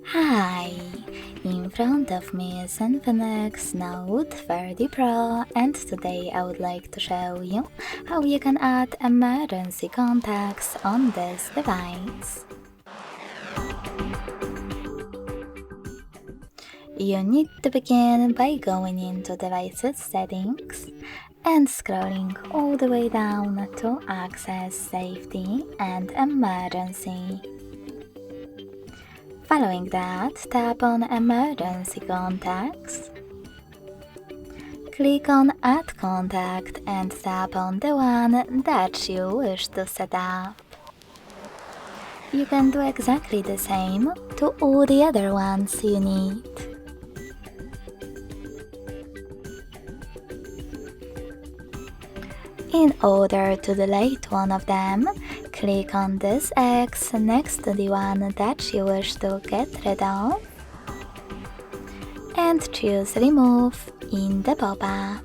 Hi! In front of me is Infinix Note 30 Pro, and today I would like to show you how you can add emergency contacts on this device. You need to begin by going into Devices Settings and scrolling all the way down to Access Safety and Emergency. Following that, tap on Emergency Contacts. Click on Add Contact and tap on the one that you wish to set up. You can do exactly the same to all the other ones you need. In order to delete one of them, click on this X next to the one that you wish to get rid of and choose Remove in the pop-up.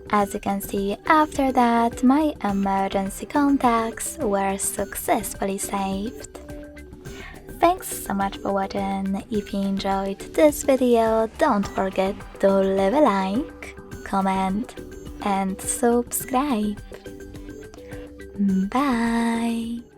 As you can see, after that, my emergency contacts were successfully saved. Thanks so much for watching. If you enjoyed this video, don't forget to leave a like, comment, and subscribe. Bye!